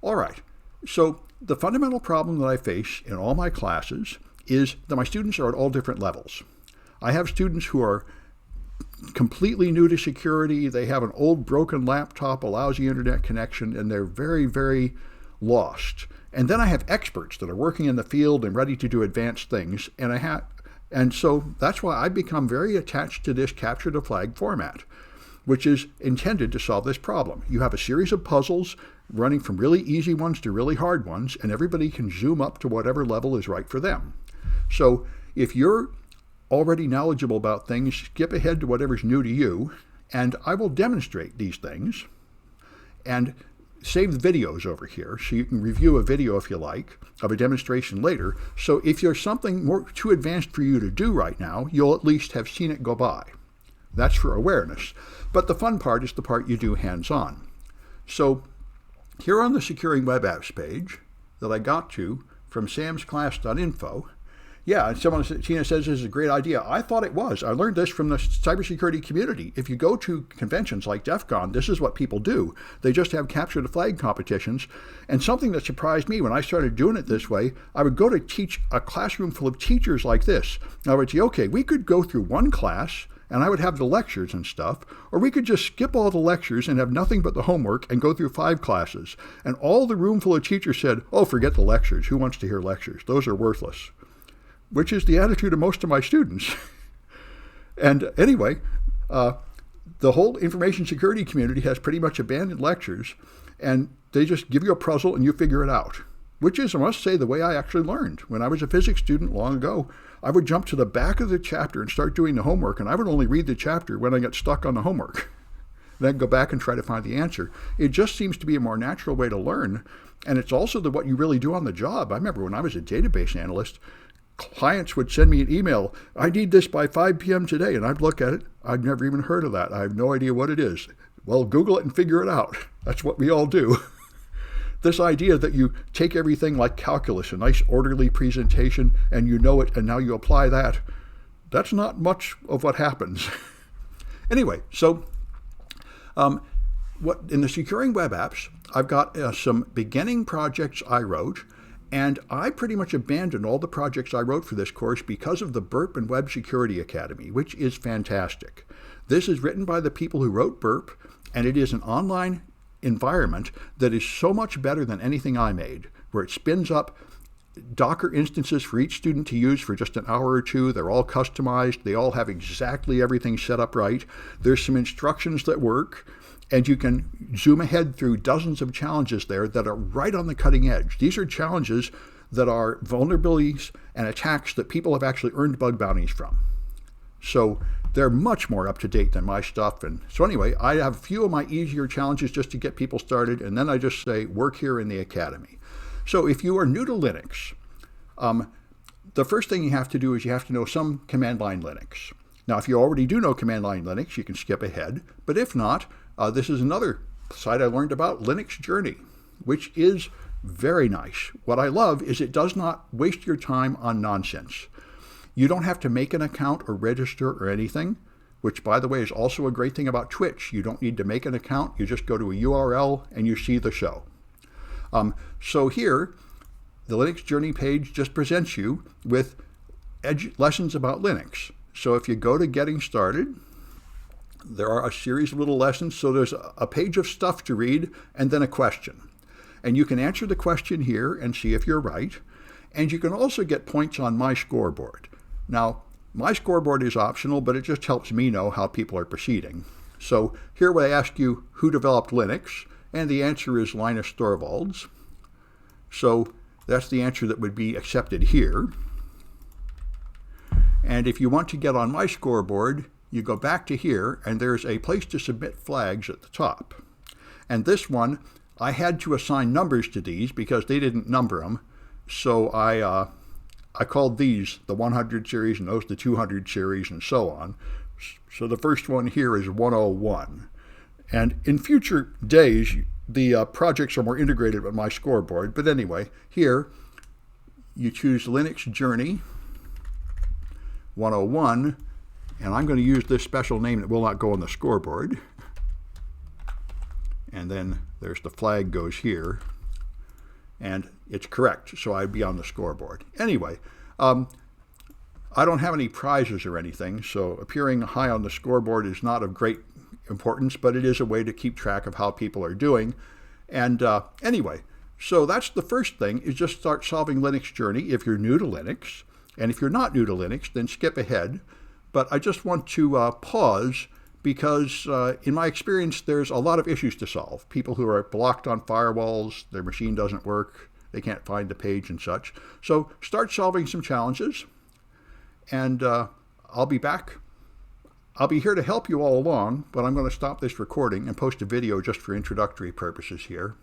All right. So the fundamental problem that I face in all my classes is that my students are at all different levels. I have students who are completely new to security. They have an old broken laptop, a lousy internet connection, and they're very, very lost. And then I have experts that are working in the field and ready to do advanced things. And so that's why I've become very attached to this capture the flag format, which is intended to solve this problem. You have a series of puzzles running from really easy ones to really hard ones, and everybody can zoom up to whatever level is right for them. So if you're already knowledgeable about things, skip ahead to whatever's new to you, and I will demonstrate these things and save the videos over here so you can review a video if you like of a demonstration later. So if there's something more too advanced for you to do right now, you'll at least have seen it go by. That's for awareness. But the fun part is the part you do hands-on. So here on the Securing Web Apps page that I got to from samsclass.info, yeah, and Tina says this is a great idea. I thought it was. I learned this from the cybersecurity community. If you go to conventions like DEF CON, this is what people do. They just have capture the flag competitions. And something that surprised me when I started doing it this way, I would go to teach a classroom full of teachers like this. I would say, okay, we could go through one class and I would have the lectures and stuff, or we could just skip all the lectures and have nothing but the homework and go through 5 classes. And all the room full of teachers said, oh, forget the lectures. Who wants to hear lectures? Those are worthless. Which is the attitude of most of my students. And anyway, the whole information security community has pretty much abandoned lectures, and they just give you a puzzle and you figure it out, which is, I must say, the way I actually learned. When I was a physics student long ago, I would jump to the back of the chapter and start doing the homework, and I would only read the chapter when I got stuck on the homework. Then go back and try to find the answer. It just seems to be a more natural way to learn, and it's also what you really do on the job. I remember when I was a database analyst, clients would send me an email, I need this by 5 p.m. today, and I'd look at it. I've never even heard of that. I have no idea what it is. Well, Google it and figure it out. That's what we all do. This idea that you take everything like calculus, a nice orderly presentation, and you know it, and now you apply that, that's not much of what happens. Anyway, so in the Securing Web Apps, I've got some beginning projects I wrote, and I pretty much abandoned all the projects I wrote for this course because of the Burp and Web Security Academy, which is fantastic. This is written by the people who wrote Burp, and it is an online environment that is so much better than anything I made, where it spins up Docker instances for each student to use for just an hour or two. They're all customized. They all have exactly everything set up right. There's some instructions that work. And you can zoom ahead through dozens of challenges there that are right on the cutting edge. These are challenges that are vulnerabilities and attacks that people have actually earned bug bounties from. So they're much more up to date than my stuff. And so anyway, I have a few of my easier challenges just to get people started. And then I just say, work here in the academy. So if you are new to Linux, the first thing you have to do is you have to know some command line Linux. Now, if you already do know command line Linux, you can skip ahead. But if not, this is another site I learned about, Linux Journey, which is very nice. What I love is it does not waste your time on nonsense. You don't have to make an account or register or anything, which, by the way, is also a great thing about Twitch. You don't need to make an account. You just go to a URL and you see the show. So here, the Linux Journey page just presents you with lessons about Linux. So if you go to Getting Started, there are a series of little lessons. So there's a page of stuff to read and then a question. And you can answer the question here and see if you're right. And you can also get points on My Scoreboard. Now, My Scoreboard is optional, but it just helps me know how people are proceeding. So here I ask you, who developed Linux? And the answer is Linus Torvalds. So that's the answer that would be accepted here. And if you want to get on My Scoreboard, you go back to here, and there's a place to submit flags at the top. And this one, I had to assign numbers to these because they didn't number them. So I called these the 100 series and those the 200 series and so on. So the first one here is 101. And in future days, the projects are more integrated with My Scoreboard. But anyway, here you choose Linux Journey 101. And I'm going to use this special name that will not go on the scoreboard. And then there's the flag goes here. and it's correct, so I'd be on the scoreboard. Anyway, I don't have any prizes or anything, so appearing high on the scoreboard is not of great importance, but it is a way to keep track of how people are doing. And anyway, so that's the first thing, is just start solving Linux Journey if you're new to Linux. And if you're not new to Linux, then skip ahead. But I just want to pause because in my experience, there's a lot of issues to solve. People who are blocked on firewalls, their machine doesn't work, they can't find the page and such. So start solving some challenges, and I'll be back. I'll be here to help you all along, but I'm going to stop this recording and post a video just for introductory purposes here.